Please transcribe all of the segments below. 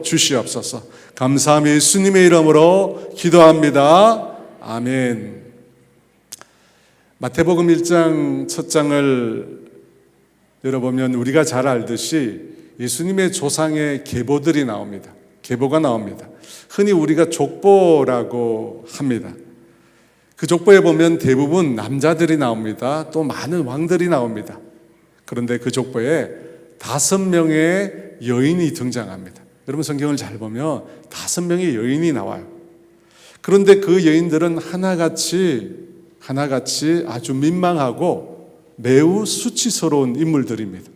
주시옵소서. 감사함이 예수님의 이름으로 기도합니다. 아멘. 마태복음 1장 첫 장을 열어보면 우리가 잘 알듯이 예수님의 조상의 계보들이 나옵니다. 계보가 나옵니다. 흔히 우리가 족보라고 합니다. 그 족보에 보면 대부분 남자들이 나옵니다. 또 많은 왕들이 나옵니다. 그런데 그 족보에 5명의 여인이 등장합니다. 여러분 성경을 잘 보면 5명의 여인이 나와요. 그런데 그 여인들은 하나같이 아주 민망하고 매우 수치스러운 인물들입니다.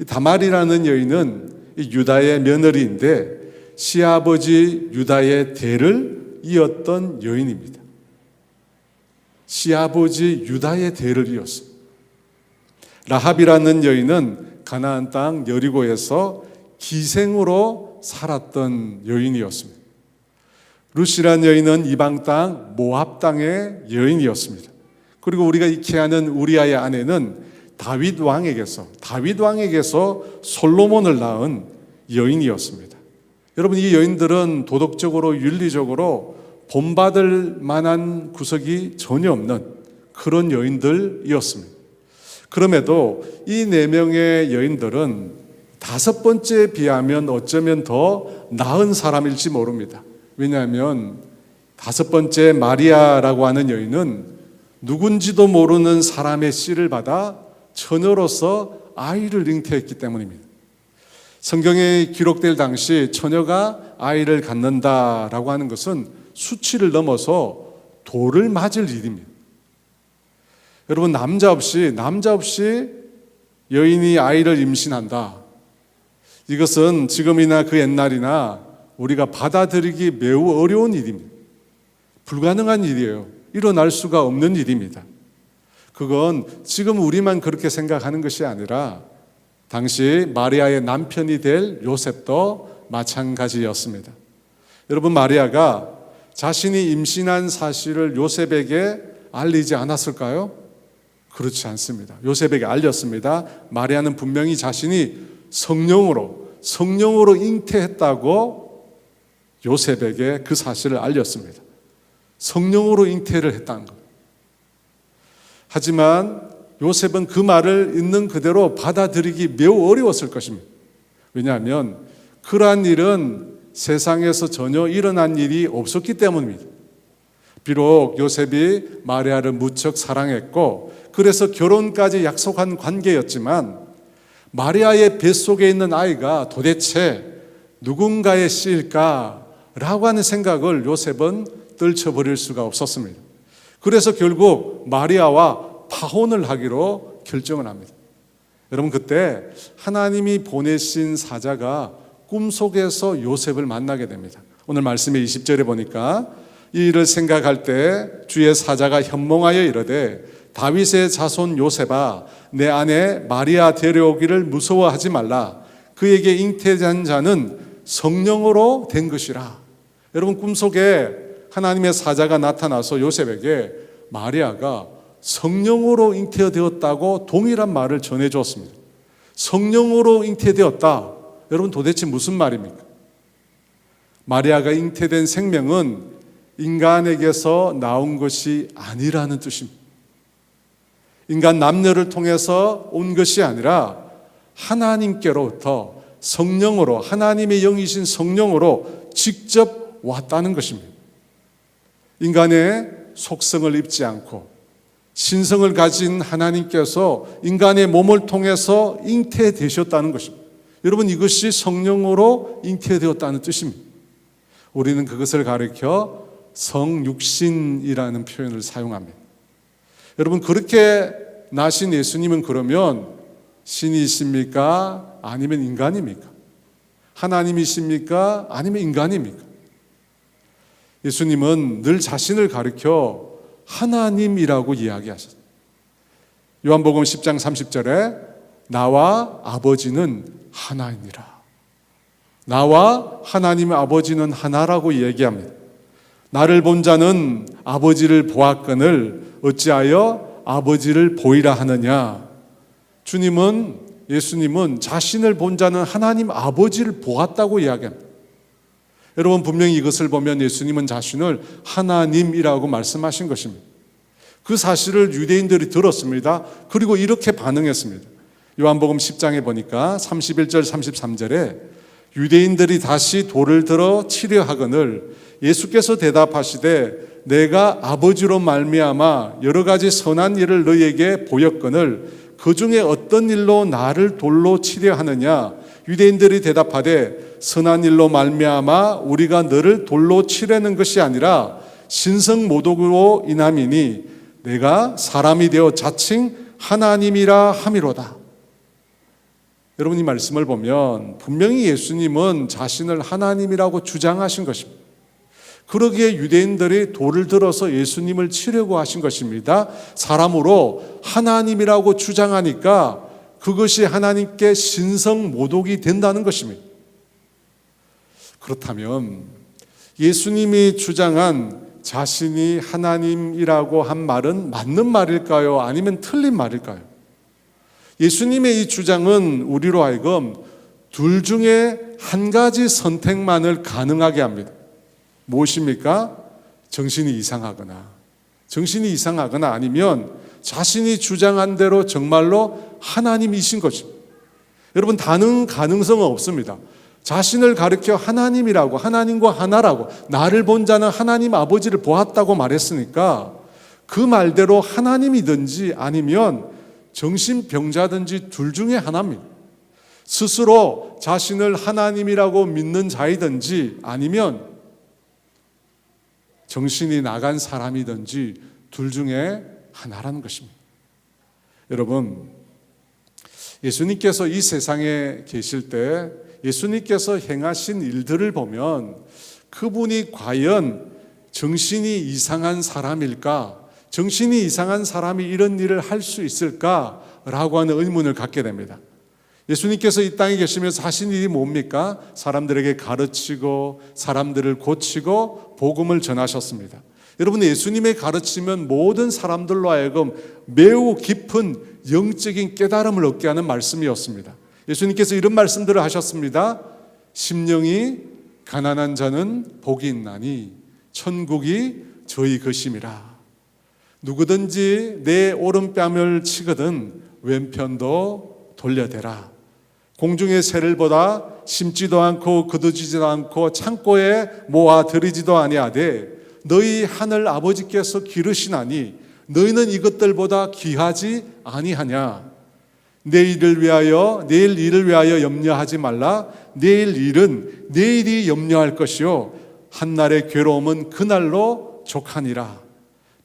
다말이라는 여인은 유다의 며느리인데 시아버지 유다의 대를 이었던 여인입니다. 시아버지 유다의 대를 이었습니다. 라합이라는 여인은 가나안 땅 여리고에서 기생으로 살았던 여인이었습니다. 룻이라는 여인은 이방 땅 모압 땅의 여인이었습니다. 그리고 우리가 익히 아는 우리아의 아내는 다윗 왕에게서 솔로몬을 낳은 여인이었습니다. 여러분, 이 여인들은 도덕적으로 윤리적으로 본받을 만한 구석이 전혀 없는 그런 여인들이었습니다. 그럼에도 이 4명의 여인들은 5번째에 비하면 어쩌면 더 나은 사람일지 모릅니다. 왜냐하면 5번째 마리아라고 하는 여인은 누군지도 모르는 사람의 씨를 받아 처녀로서 아이를 잉태했기 때문입니다. 성경에 기록될 당시 처녀가 아이를 갖는다라고 하는 것은 수치를 넘어서 돌을 맞을 일입니다. 여러분, 남자 없이 여인이 아이를 임신한다. 이것은 지금이나 그 옛날이나 우리가 받아들이기 매우 어려운 일입니다. 불가능한 일이에요. 일어날 수가 없는 일입니다. 그건 지금 우리만 그렇게 생각하는 것이 아니라 당시 마리아의 남편이 될 요셉도 마찬가지였습니다. 여러분, 마리아가 자신이 임신한 사실을 요셉에게 알리지 않았을까요? 그렇지 않습니다. 요셉에게 알렸습니다. 마리아는 분명히 자신이 성령으로 잉태했다고 요셉에게 그 사실을 알렸습니다. 성령으로 잉태를 했다는 것. 하지만 요셉은 그 말을 있는 그대로 받아들이기 매우 어려웠을 것입니다. 왜냐하면 그러한 일은 세상에서 전혀 일어난 일이 없었기 때문입니다. 비록 요셉이 마리아를 무척 사랑했고 그래서 결혼까지 약속한 관계였지만 마리아의 뱃속에 있는 아이가 도대체 누군가의 씨일까라고 하는 생각을 요셉은 떨쳐버릴 수가 없었습니다. 그래서 결국 마리아와 파혼을 하기로 결정을 합니다. 여러분, 그때 하나님이 보내신 사자가 꿈속에서 요셉을 만나게 됩니다. 오늘 말씀의 20절에 보니까 이 일을 생각할 때 주의 사자가 현몽하여 이르되 다윗의 자손 요셉아, 내 아내 마리아 데려오기를 무서워하지 말라. 그에게 잉태된 자는 성령으로 된 것이라. 여러분, 꿈속에 하나님의 사자가 나타나서 요셉에게 마리아가 성령으로 잉태되었다고 동일한 말을 전해주었습니다. 성령으로 잉태되었다. 여러분, 도대체 무슨 말입니까? 마리아가 잉태된 생명은 인간에게서 나온 것이 아니라는 뜻입니다. 인간 남녀를 통해서 온 것이 아니라 하나님께로부터 성령으로, 하나님의 영이신 성령으로 직접 왔다는 것입니다. 인간의 속성을 입지 않고 신성을 가진 하나님께서 인간의 몸을 통해서 잉태되셨다는 것입니다. 여러분, 이것이 성령으로 잉태되었다는 뜻입니다. 우리는 그것을 가리켜 성육신이라는 표현을 사용합니다. 여러분, 그렇게 나신 예수님은 그러면 신이십니까? 아니면 인간입니까? 하나님이십니까? 아니면 인간입니까? 예수님은 늘 자신을 가리켜 하나님이라고 이야기하셨습니다. 요한복음 10장 30절에 나와 아버지는 하나이니라. 나와 하나님의 아버지는 하나라고 얘기합니다. 나를 본 자는 아버지를 보았거늘 어찌하여 아버지를 보이라 하느냐. 주님은 예수님은 자신을 본 자는 하나님 아버지를 보았다고 이야기합니다. 여러분, 분명히 이것을 보면 예수님은 자신을 하나님이라고 말씀하신 것입니다. 그 사실을 유대인들이 들었습니다. 그리고 이렇게 반응했습니다. 요한복음 10장에 보니까 31절 33절에 유대인들이 다시 돌을 들어 치려 하거늘 예수께서 대답하시되 내가 아버지로 말미암아 여러 가지 선한 일을 너희에게 보였거늘 그 중에 어떤 일로 나를 돌로 치려 하느냐. 유대인들이 대답하되 선한 일로 말미암아 우리가 너를 돌로 치려는 것이 아니라 신성모독으로 인함이니 내가 사람이 되어 자칭 하나님이라 함이로다. 여러분, 이 말씀을 보면 분명히 예수님은 자신을 하나님이라고 주장하신 것입니다. 그러기에 유대인들이 돌을 들어서 예수님을 치려고 하신 것입니다. 사람으로 하나님이라고 주장하니까 그것이 하나님께 신성모독이 된다는 것입니다. 그렇다면 예수님이 주장한 자신이 하나님이라고 한 말은 맞는 말일까요? 아니면 틀린 말일까요? 예수님의 이 주장은 우리로 하여금 둘 중에 한 가지 선택만을 가능하게 합니다. 무엇입니까? 정신이 이상하거나 아니면 자신이 주장한 대로 정말로 하나님이신 것입니다. 여러분, 다른 가능성은 없습니다. 자신을 가리켜 하나님이라고, 하나님과 하나라고, 나를 본 자는 하나님 아버지를 보았다고 말했으니까 그 말대로 하나님이든지 아니면 정신병자든지 둘 중에 하나입니다. 스스로 자신을 하나님이라고 믿는 자이든지 아니면 정신이 나간 사람이든지 둘 중에 하나라는 것입니다. 여러분, 예수님께서 이 세상에 계실 때 예수님께서 행하신 일들을 보면 그분이 과연 정신이 이상한 사람일까? 정신이 이상한 사람이 이런 일을 할 수 있을까라고 하는 의문을 갖게 됩니다. 예수님께서 이 땅에 계시면서 하신 일이 뭡니까? 사람들에게 가르치고 사람들을 고치고 복음을 전하셨습니다. 여러분, 예수님의 가르침은 모든 사람들로 하여금 매우 깊은 영적인 깨달음을 얻게 하는 말씀이었습니다. 예수님께서 이런 말씀들을 하셨습니다. 심령이 가난한 자는 복이 있나니 천국이 저희 것임이라. 누구든지 내 오른뺨을 치거든 왼편도 돌려대라. 공중의 새를 보다 심지도 않고 거두지도 않고 창고에 모아 들이지도 아니하되 너희 하늘 아버지께서 기르시나니 너희는 이것들보다 귀하지 아니하냐. 내일 일을 위하여 염려하지 말라. 내일 일은 내일이 염려할 것이요 한날의 괴로움은 그날로 족하니라.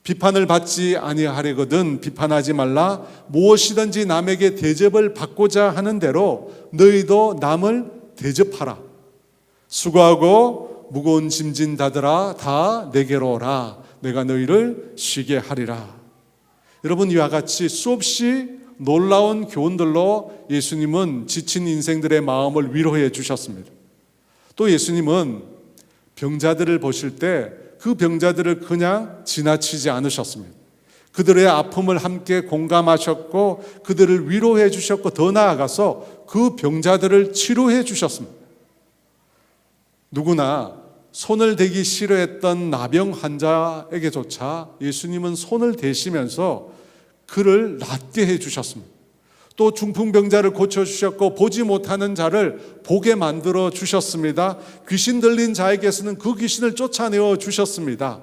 비판을 받지 아니하려거든 비판하지 말라. 무엇이든지 남에게 대접을 받고자 하는 대로 너희도 남을 대접하라. 수고하고 무거운 짐진 다들아 다 내게로 오라. 내가 너희를 쉬게 하리라. 여러분, 이와 같이 수없이 놀라운 교훈들로 예수님은 지친 인생들의 마음을 위로해 주셨습니다. 또 예수님은 병자들을 보실 때 그 병자들을 그냥 지나치지 않으셨습니다. 그들의 아픔을 함께 공감하셨고 그들을 위로해 주셨고 더 나아가서 그 병자들을 치료해 주셨습니다. 누구나 손을 대기 싫어했던 나병 환자에게조차 예수님은 손을 대시면서 그를 낫게 해 주셨습니다. 또 중풍병자를 고쳐주셨고 보지 못하는 자를 보게 만들어 주셨습니다. 귀신 들린 자에게서는 그 귀신을 쫓아내어 주셨습니다.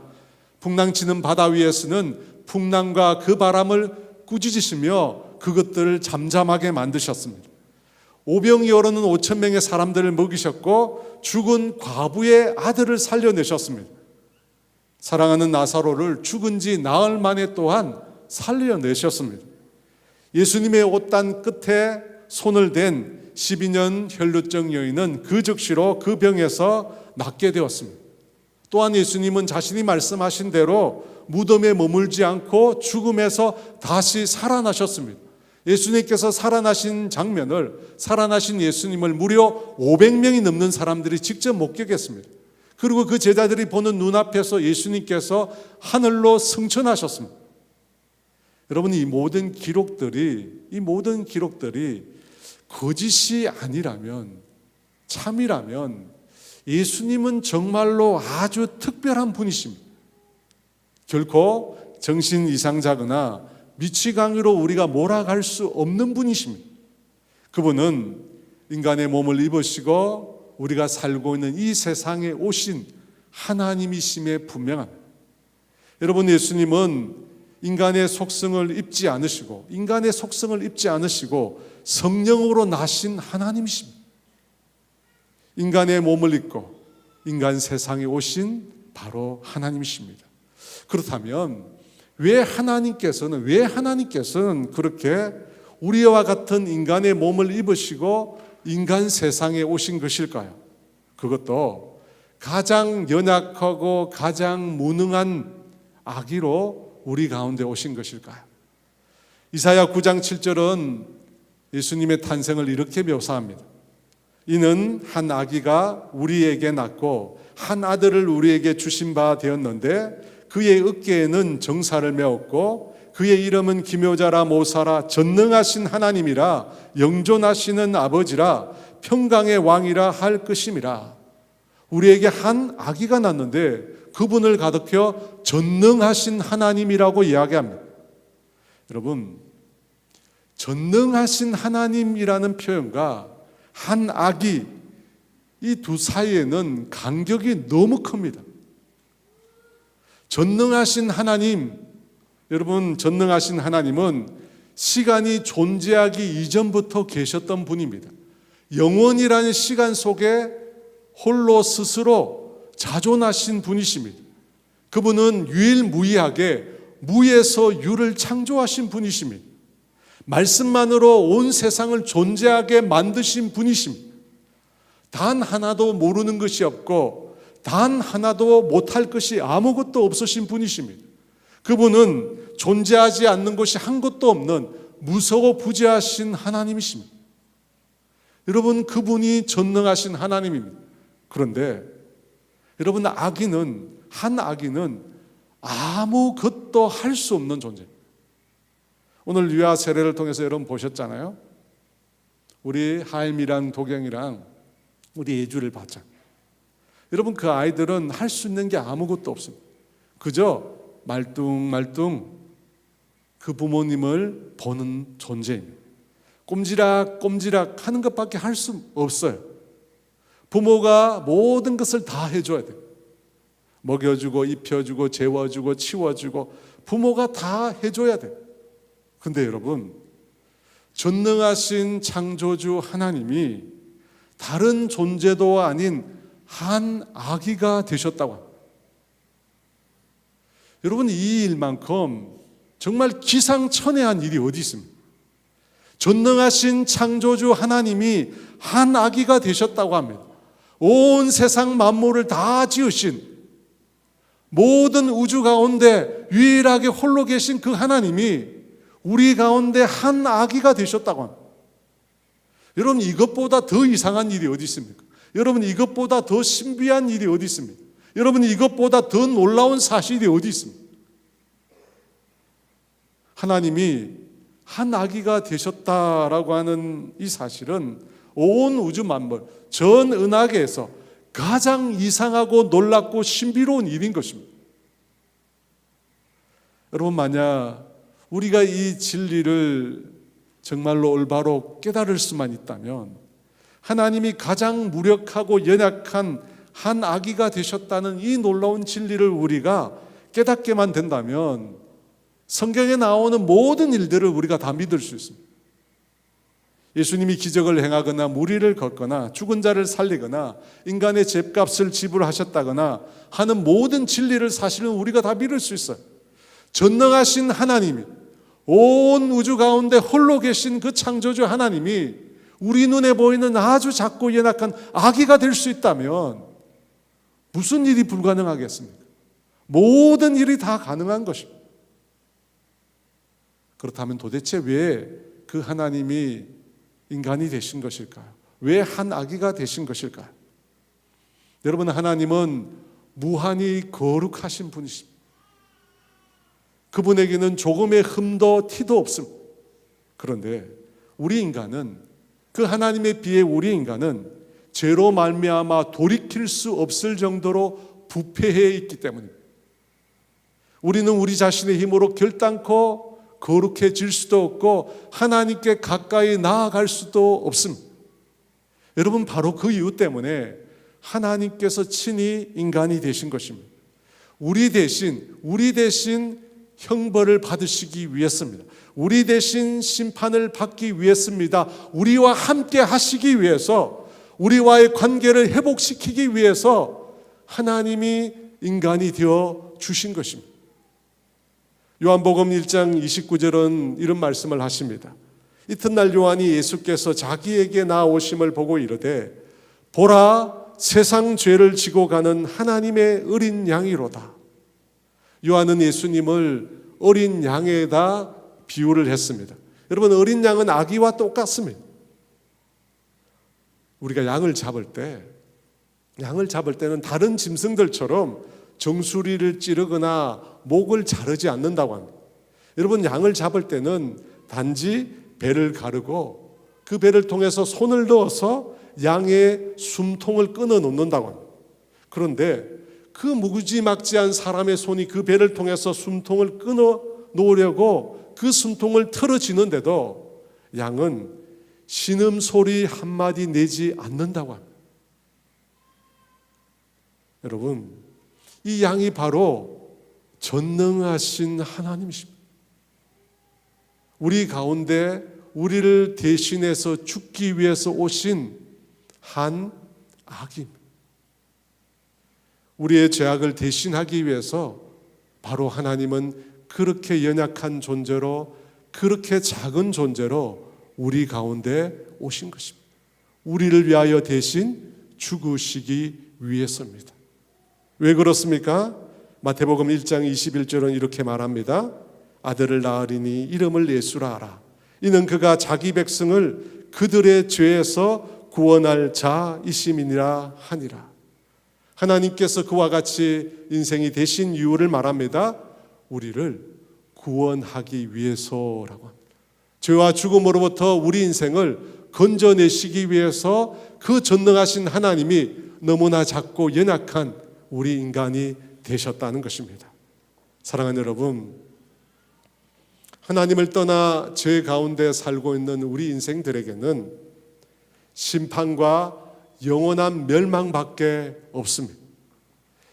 풍랑치는 바다 위에서는 풍랑과 그 바람을 꾸짖으시며 그것들을 잠잠하게 만드셨습니다. 오병이 얼어는 5천 명의 사람들을 먹이셨고 죽은 과부의 아들을 살려내셨습니다. 사랑하는 나사로를 죽은 지 나흘 만에 또한 살려내셨습니다. 예수님의 옷단 끝에 손을 댄 12년 혈루증 여인은 그 즉시로 그 병에서 낫게 되었습니다. 또한 예수님은 자신이 말씀하신 대로 무덤에 머물지 않고 죽음에서 다시 살아나셨습니다. 예수님께서 살아나신 장면을, 살아나신 예수님을 무려 500명이 넘는 사람들이 직접 목격했습니다. 그리고 그 제자들이 보는 눈앞에서 예수님께서 하늘로 승천하셨습니다. 여러분, 이 모든 기록들이 거짓이 아니라면, 참이라면 예수님은 정말로 아주 특별한 분이십니다. 결코 정신 이상자거나 미치광이로 우리가 몰아갈 수 없는 분이십니다. 그분은 인간의 몸을 입으시고 우리가 살고 있는 이 세상에 오신 하나님이심에 분명합니다. 여러분, 예수님은 인간의 속성을 입지 않으시고 성령으로 나신 하나님이십니다. 인간의 몸을 입고 인간 세상에 오신 바로 하나님이십니다. 그렇다면 왜 하나님께서는 그렇게 우리와 같은 인간의 몸을 입으시고 인간 세상에 오신 것일까요? 그것도 가장 연약하고 가장 무능한 아기로 우리 가운데 오신 것일까요? 이사야 9장 7절은 예수님의 탄생을 이렇게 묘사합니다. 이는 한 아기가 우리에게 낳고 한 아들을 우리에게 주신 바 되었는데 그의 어깨에는 정사를 메었고 그의 이름은 기묘자라 모사라 전능하신 하나님이라 영존하시는 아버지라 평강의 왕이라 할 것임이라. 우리에게 한 아기가 낳는데 그분을 가득혀 전능하신 하나님이라고 이야기합니다. 여러분, 전능하신 하나님이라는 표현과 한 아기, 이 두 사이에는 간격이 너무 큽니다. 전능하신 하나님, 여러분, 전능하신 하나님은 시간이 존재하기 이전부터 계셨던 분입니다. 영원이라는 시간 속에 홀로 스스로 자존하신 분이십니다. 그분은 유일무이하게 무에서 유를 창조하신 분이십니다. 말씀만으로 온 세상을 존재하게 만드신 분이십니다. 단 하나도 모르는 것이 없고 단 하나도 못할 것이 아무것도 없으신 분이십니다. 그분은 존재하지 않는 것이 한 것도 없는 무서워 부재하신 하나님이십니다. 여러분, 그분이 전능하신 하나님입니다. 그런데 여러분, 한 아기는 아무것도 할 수 없는 존재입니다. 오늘 유아 세례를 통해서 여러분 보셨잖아요. 우리 하임이랑 도경이랑 우리 예주를 봤잖아요. 여러분, 그 아이들은 할 수 있는 게 아무것도 없습니다. 그저 말뚱말뚱 그 부모님을 보는 존재입니다. 꼼지락 하는 것밖에 할 수 없어요. 부모가 모든 것을 다 해줘야 돼요. 먹여주고 입혀주고 재워주고 치워주고 부모가 다 해줘야 돼요. 근데 여러분, 전능하신 창조주 하나님이 다른 존재도 아닌 한 아기가 되셨다고 합니다. 여러분, 이 일만큼 정말 기상천외한 일이 어디 있습니까? 전능하신 창조주 하나님이 한 아기가 되셨다고 합니다. 온 세상 만물을 다 지으신, 모든 우주 가운데 유일하게 홀로 계신 그 하나님이 우리 가운데 한 아기가 되셨다고 합니다. 여러분, 이것보다 더 이상한 일이 어디 있습니까? 여러분, 이것보다 더 신비한 일이 어디 있습니까? 여러분, 이것보다 더 놀라운 사실이 어디 있습니까? 하나님이 한 아기가 되셨다라고 하는 이 사실은 온 우주 만물, 전 은하계에서 가장 이상하고 놀랍고 신비로운 일인 것입니다. 여러분, 만약 우리가 이 진리를 정말로 올바로 깨달을 수만 있다면, 하나님이 가장 무력하고 연약한 한 아기가 되셨다는 이 놀라운 진리를 우리가 깨닫게만 된다면 성경에 나오는 모든 일들을 우리가 다 믿을 수 있습니다. 예수님이 기적을 행하거나 무리를 걷거나 죽은 자를 살리거나 인간의 죗값을 지불하셨다거나 하는 모든 진리를 사실은 우리가 다 믿을 수 있어요. 전능하신 하나님이, 온 우주 가운데 홀로 계신 그 창조주 하나님이 우리 눈에 보이는 아주 작고 연약한 아기가 될 수 있다면 무슨 일이 불가능하겠습니까? 모든 일이 다 가능한 것입니다. 그렇다면 도대체 왜 그 하나님이 인간이 되신 것일까요? 왜 한 아기가 되신 것일까요? 여러분, 하나님은 무한히 거룩하신 분이십니다. 그분에게는 조금의 흠도 티도 없습니다. 그런데 우리 인간은 그 하나님에 비해 우리 인간은 죄로 말미암아 돌이킬 수 없을 정도로 부패해 있기 때문입니다. 우리는 우리 자신의 힘으로 결단코 거룩해질 수도 없고 하나님께 가까이 나아갈 수도 없습니다. 여러분, 바로 그 이유 때문에 하나님께서 친히 인간이 되신 것입니다. 우리 대신 형벌을 받으시기 위해서입니다. 우리 대신 심판을 받기 위해서입니다. 우리와 함께 하시기 위해서, 우리와의 관계를 회복시키기 위해서 하나님이 인간이 되어 주신 것입니다. 요한복음 1장 29절은 이런 말씀을 하십니다. 이튿날 요한이 예수께서 자기에게 나오심을 보고 이르되 보라, 세상 죄를 지고 가는 하나님의 어린 양이로다. 요한은 예수님을 어린 양에다 비유를 했습니다. 여러분, 어린 양은 아기와 똑같습니다. 우리가 양을 잡을 때는 다른 짐승들처럼 정수리를 찌르거나 목을 자르지 않는다고 합니다. 여러분, 양을 잡을 때는 단지 배를 가르고 그 배를 통해서 손을 넣어서 양의 숨통을 끊어 놓는다고 합니다. 그런데 그 무지막지한 사람의 손이 그 배를 통해서 숨통을 끊어 놓으려고 그 숨통을 틀어지는데도 양은 신음소리 한마디 내지 않는다고 합니다. 여러분, 이 양이 바로 전능하신 하나님이십니다. 우리 가운데 우리를 대신해서 죽기 위해서 오신 한 악입니다. 우리의 죄악을 대신하기 위해서 바로 하나님은 그렇게 연약한 존재로, 그렇게 작은 존재로 우리 가운데 오신 것입니다. 우리를 위하여 대신 죽으시기 위해서입니다. 왜 그렇습니까? 마태복음 1장 21절은 이렇게 말합니다. 아들을 낳으리니 이름을 예수라 하라. 이는 그가 자기 백성을 그들의 죄에서 구원할 자이심이니라 하니라. 하나님께서 그와 같이 인생이 되신 이유를 말합니다. 우리를 구원하기 위해서라고 합니다. 죄와 죽음으로부터 우리 인생을 건져내시기 위해서 그 전능하신 하나님이 너무나 작고 연약한 우리 인간이 되셨다는 것입니다. 사랑하는 여러분, 하나님을 떠나 죄 가운데 살고 있는 우리 인생들에게는 심판과 영원한 멸망밖에 없습니다.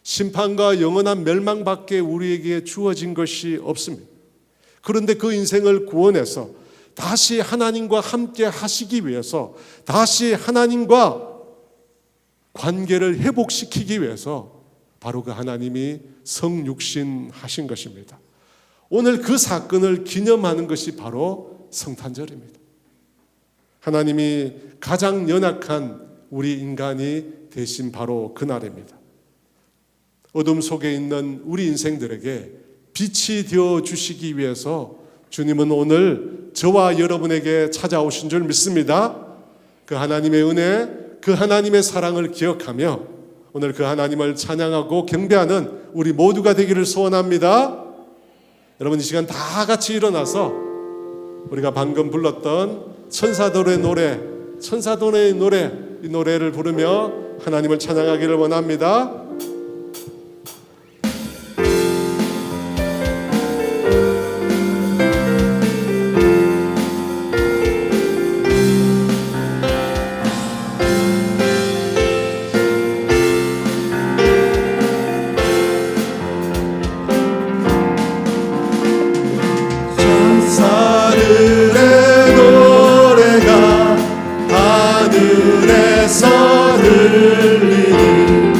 심판과 영원한 멸망밖에 우리에게 주어진 것이 없습니다. 그런데 그 인생을 구원해서 다시 하나님과 함께 하시기 위해서, 다시 하나님과 관계를 회복시키기 위해서 바로 그 하나님이 성육신 하신 것입니다. 오늘 그 사건을 기념하는 것이 바로 성탄절입니다. 하나님이 가장 연약한 우리 인간이 되신 바로 그날입니다. 어둠 속에 있는 우리 인생들에게 빛이 되어 주시기 위해서 주님은 오늘 저와 여러분에게 찾아오신 줄 믿습니다. 그 하나님의 은혜, 그 하나님의 사랑을 기억하며 오늘 그 하나님을 찬양하고 경배하는 우리 모두가 되기를 소원합니다. 여러분, 이 시간 다 같이 일어나서 우리가 방금 불렀던 천사들의 노래, 이 노래를 부르며 하나님을 찬양하기를 원합니다. 하늘에서 들리는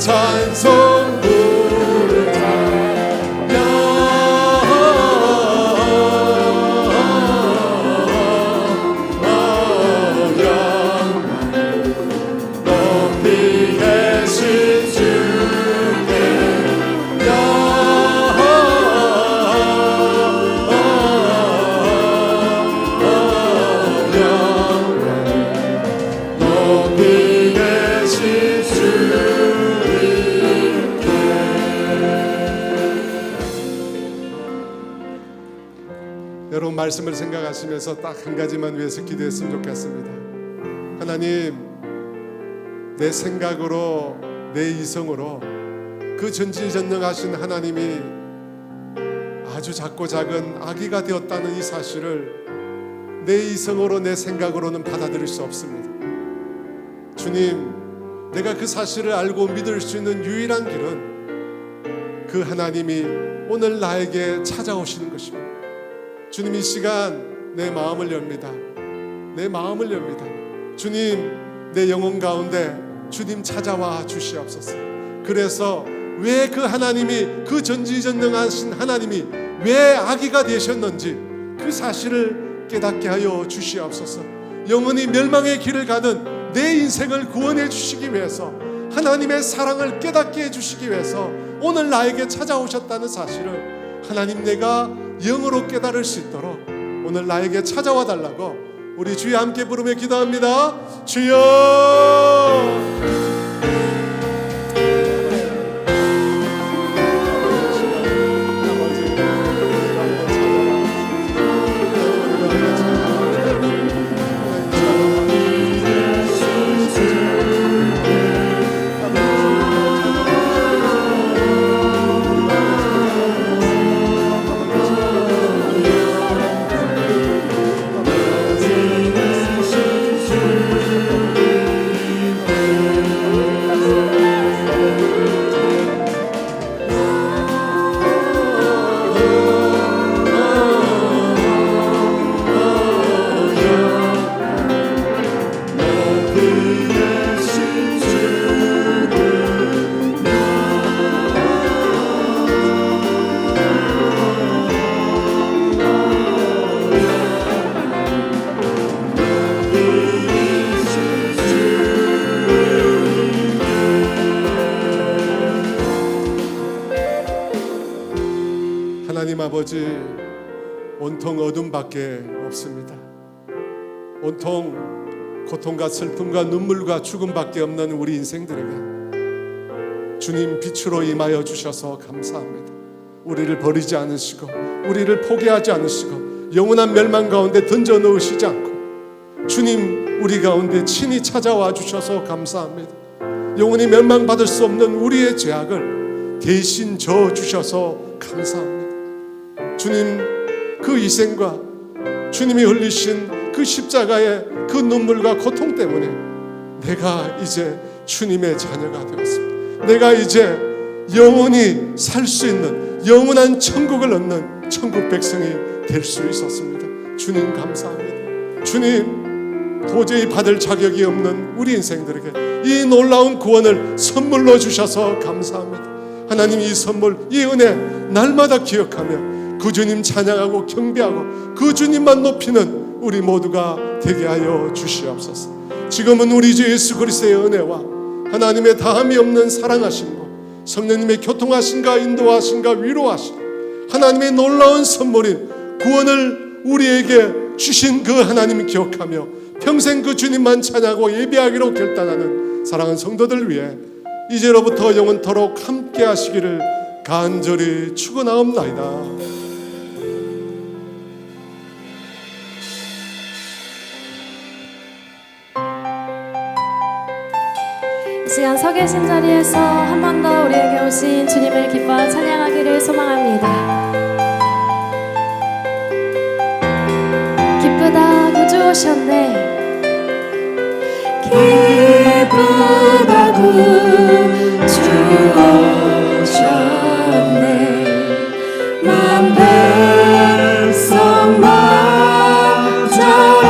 찬송 부르자. 높이 계신 주께 높이 계신 주님께. 여러분 말씀을 생각하시면서 딱 한 가지만 위해서 기도했으면 좋겠습니다. 하나님, 내 생각으로 내 이성으로 그 전지전능하신 하나님이 아주 작고 작은 아기가 되었다는 이 사실을 내 이성으로 내 생각으로는 받아들일 수 없습니다. 주님, 내가 그 사실을 알고 믿을 수 있는 유일한 길은 그 하나님이 오늘 나에게 찾아오시는 것입니다. 주님, 이 시간 내 마음을 엽니다. 내 마음을 엽니다. 주님, 내 영혼 가운데 주님 찾아와 주시옵소서. 그래서 왜 그 하나님이, 그 전지전능하신 하나님이 왜 아기가 되셨는지 그 사실을 깨닫게 하여 주시옵소서. 영원히 멸망의 길을 가는 내 인생을 구원해 주시기 위해서, 하나님의 사랑을 깨닫게 해 주시기 위해서 오늘 나에게 찾아오셨다는 사실을 하나님, 내가 영으로 깨달을 수 있도록 오늘 나에게 찾아와 달라고 우리 주여 함께 부르며 기도합니다. 주여. 하나님 아버지, 온통 어둠밖에 없습니다. 온통 고통과 슬픔과 눈물과 죽음밖에 없는 우리 인생들에게 주님 빛으로 임하여 주셔서 감사합니다. 우리를 버리지 않으시고 우리를 포기하지 않으시고 영원한 멸망 가운데 던져 넣으시지 않고 주님 우리 가운데 친히 찾아와 주셔서 감사합니다. 영원히 멸망받을 수 없는 우리의 죄악을 대신 져 주셔서 감사합니다. 주님, 그 희생과 주님이 흘리신 그 십자가의 그 눈물과 고통 때문에 내가 이제 주님의 자녀가 되었습니다. 내가 이제 영원히 살 수 있는 영원한 천국을 얻는 천국 백성이 될 수 있었습니다. 주님 감사합니다. 주님, 도저히 받을 자격이 없는 우리 인생들에게 이 놀라운 구원을 선물로 주셔서 감사합니다. 하나님, 이 선물, 이 은혜 날마다 기억하며 그 주님 찬양하고 경배하고 그 주님만 높이는 우리 모두가 되게 하여 주시옵소서. 지금은 우리 주 예수 그리스도의 은혜와 하나님의 다함이 없는 사랑하심과 성령님의 교통하심과 인도하심과 위로하심, 하나님의 놀라운 선물인 구원을 우리에게 주신 그 하나님을 기억하며 평생 그 주님만 찬양하고 예배하기로 결단하는 사랑하는 성도들 위해 이제로부터 영원토록 함께 하시기를 간절히 축원하옵나이다. 이 시간 서 계신 자리에서 한 번 더 우리에게 오신 주님을 기뻐 찬양하기를 소망합니다. 기쁘다 구주 오셨네, 기쁘다 구주 오셨네, 만 백성 맞아라.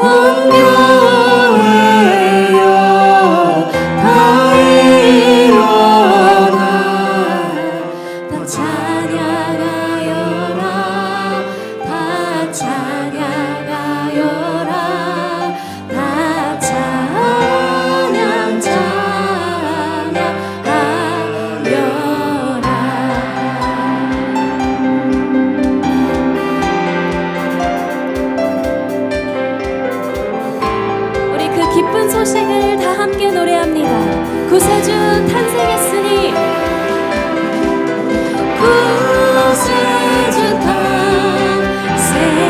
온 교회 기쁜 소식을 다 함께 노래합니다. 구세주 탄생했으니 구세주 탄생했으니